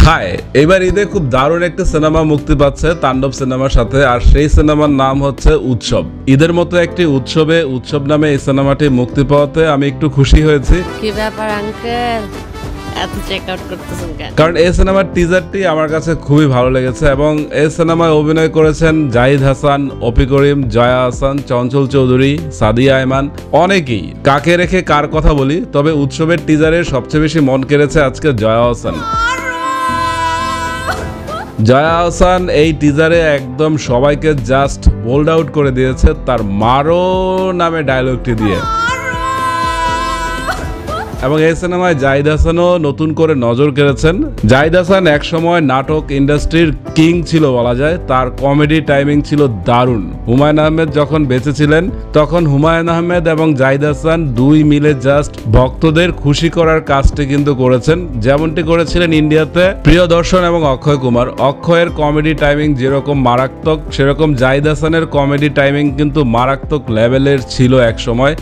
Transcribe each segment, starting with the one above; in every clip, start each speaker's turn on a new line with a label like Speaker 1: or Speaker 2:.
Speaker 1: High, এবার ঈদে খুব দারুণ একটা সিনেমা মুক্তি পাচ্ছে তাণ্ডব সিনেমার সাথে, আর সেই সিনেমার নাম হচ্ছে উৎসব। ঈদের মতো একটি উৎসব নামে এই সিনেমাটি মুক্তি পাওয়াতে আমি একটু খুশি হয়েছি।
Speaker 2: কি ব্যাপার আঙ্কেল, এত চেক আউট করতেছেন কেন?
Speaker 1: কারণ এই সিনেমার টিজারটি আমার কাছে খুবই ভালো লেগেছে এবং এই সিনেমায় অভিনয় করেছেন জাহিদ হাসান, অপি করিম, জয়া আহসান, চঞ্চল চৌধুরী, সাদিয়া আয়মান, অনেকেই। কাকে রেখে কার কথা বলি, তবে উৎসবের টিজারে সবচেয়ে বেশি মন কেড়েছে আজকে জয়া আহসান। জয়া আহসান এই টিজারে একদম সবাইকে জাস্ট বোল্ড আউট করে দিয়েছে তার মারো নামে ডায়লগটি দিয়ে। এবং এই সিনেমায় জাহিদ হাসানও নতুন করে নজর কেড়েছেন। জাহিদ হাসান এক সময় নাটক ইন্ডাস্ট্রির কিং ছিল বলা যায়, তার কমেডি টাইমিং ছিল দারুণ। হুমায়ুন আহমেদ যখন বেঁচে ছিলেন তখন হুমায়ুন আহমেদ এবং জাহিদ হাসান দুই মিলে জাস্ট ভক্তদের খুশি করার কাজটি কিন্তু করেছেন, যেমনটি করেছিলেন ইন্ডিয়াতে প্রিয়দর্শন এবং অক্ষয় কুমার। অক্ষয়ের কমেডি টাইমিং যেরকম মারাত্মক, সেরকম জাহিদ হাসানের কমেডি টাইমিং কিন্তু মারাত্মক লেভেলের ছিল এক সময়।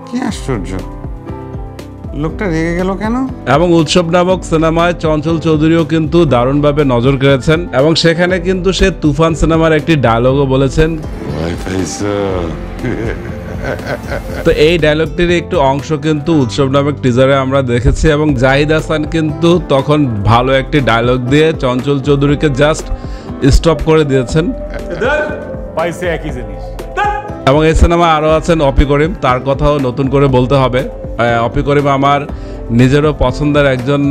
Speaker 3: কি আশ্চর্য, লোকটা রেগে গেল কেন? এবং
Speaker 1: উৎসব নামক সিনেমায় চঞ্চল চৌধুরীও কিন্তু দারুণভাবে নজর কেড়েছেন এবং সেখানে কিন্তু সে তুফান সিনেমার একটি ডায়লগও বলেছেন। তো এই ডায়লগটির একটু অংশ কিন্তু উৎসব নামক টিজারে আমরা দেখেছি এবং জাহিদ হাসান কিন্তু তখন ভালো একটি ডায়লগ দিয়ে চঞ্চল চৌধুরীকে জাস্ট স্টপ করে দিয়েছেন। এবং এই সিনেমা আরও আছেন অপি করিম, তার কথাও নতুন করে বলতে হবে। অপি করিম আমার নিজেরও পছন্দের একজন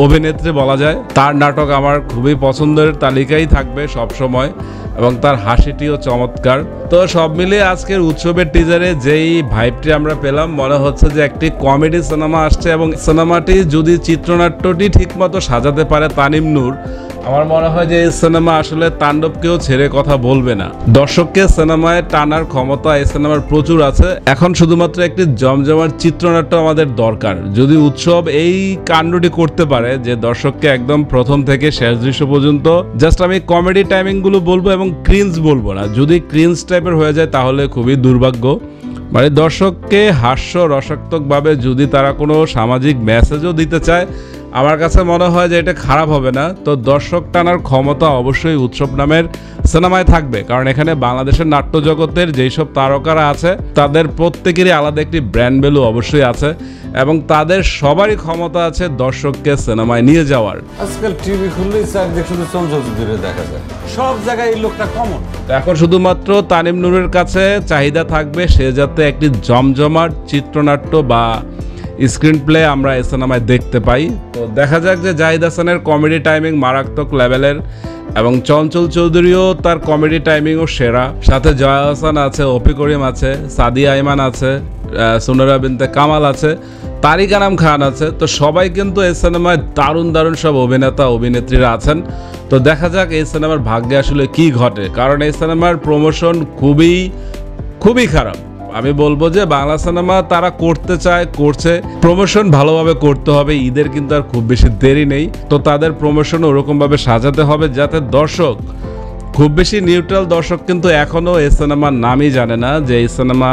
Speaker 1: অভিনেত্রী বলা যায়। তার নাটক আমার খুবই পছন্দের তালিকায় থাকবে সব সময় এবং তার হাসিটিও চমৎকার। তো সব মিলিয়ে আজকের উৎসবের টিজারে যেই ভাইবটি আমরা পেলাম, মনে হচ্ছে যে একটি কমেডি সিনেমা আসছে এবং সিনেমাটি যদি চিত্রনাট্যটি ঠিকমতো সাজাতে পারে তানিম নূর, আমার মনে হয় যে এই সিনেমা আসলে তাণ্ডবকেও ছেড়ে কথা বলবে না। দর্শককে সিনেমায় টানার ক্ষমতা এই সিনেমার প্রচুর আছে। এখন শুধুমাত্র একটি জমজমার চিত্রনাট্য আমাদের দরকার। যদি উৎসব এই কাণ্ডটি করতে পারে যে দর্শককে একদম প্রথম থেকে শেষ দৃশ্য পর্যন্ত জাস্ট আমি কমেডি টাইমিং গুলো বলবো এবং ক্রিঞ্জ বলবো না, যদি ক্রিঞ্জ টাইপের হয়ে যায় তাহলে খুবই দুর্ভাগ্য। মানে দর্শককে হাস্য রসাত্মকভাবে যদি তারা কোনো সামাজিক মেসেজও দিতে চায়, আমার কাছে মনে হয় যে এটা খারাপ হবে না। তো দর্শক টানার ক্ষমতা অবশ্যই উৎসব নামের সিনেমায় থাকবে, কারণ এখানে বাংলাদেশের নাট্য জগতের যেসব তারকারা আছে তাদের প্রত্যেকেরই আলাদা একটি ব্র্যান্ড ভ্যালু অবশ্যই আছে এবং তাদের সবারই ক্ষমতা আছে দর্শককে সিনেমায় নিয়ে যাওয়ার।
Speaker 3: আজকাল টিভি খুললেই চারদিকে শুধু চঞ্চল চৌধুরী দেখা যায়, সব জায়গায় এই লোকটা কমন।
Speaker 1: এখন শুধুমাত্র তানিম নূরের কাছে চাহিদা থাকবে সে যাতে একটি জমজমাট চিত্রনাট্য বা স্ক্রিন প্লে আমরা এই সিনেমায় দেখতে পাই। তো দেখা যাক যে জাহিদ হাসানের কমেডি টাইমিং মারাত্মক লেভেলের এবং চঞ্চল চৌধুরীও তার কমেডি টাইমিংও সেরা। সাথে জয়া হাসান আছে, অপি করিম আছে, সাদিয়া আয়মান আছে, সুনরা বিনতে কামাল আছে, তারিক আনাম খান আছে। তো সবাই কিন্তু এই সিনেমায় দারুণ দারুণ সব অভিনেতা অভিনেত্রীরা আছেন। তো দেখা যাক এই সিনেমার ভাগ্যে আসলে কি ঘটে, কারণ এই সিনেমার প্রমোশন খুবই খারাপ। আমি বলবো যে বাংলা সিনেমা তারা করতে চায়, করছে, প্রমোশন ভালোভাবে করতে হবে। ঈদের কিন্তু আর খুব বেশি দেরি নেই, তো তাদের প্রমোশন ওরকম ভাবে সাজাতে হবে যাতে দর্শক, খুব বেশি নিউট্রাল দর্শক কিন্তু এখনো এই সিনেমার নামই জানে না যে এই সিনেমা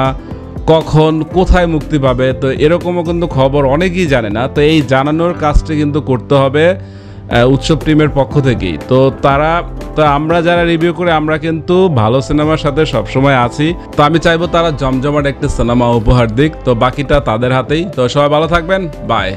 Speaker 1: কখন কোথায় মুক্তি পাবে। তো এরকমও কিন্তু খবর অনেকেই জানে না। তো এই জানানোর কাজটি কিন্তু করতে হবে উৎসব টিমের পক্ষ থেকেই। তো আমরা যারা রিভিউ করে আমরা কিন্তু ভালো সিনেমার সাথে সবসময় আছি। তো আমি চাইবো তারা জমজমাট একটা সিনেমা উপহার দিক, তো বাকিটা তাদের হাতেই। তো সবাই ভালো থাকবেন, বাই।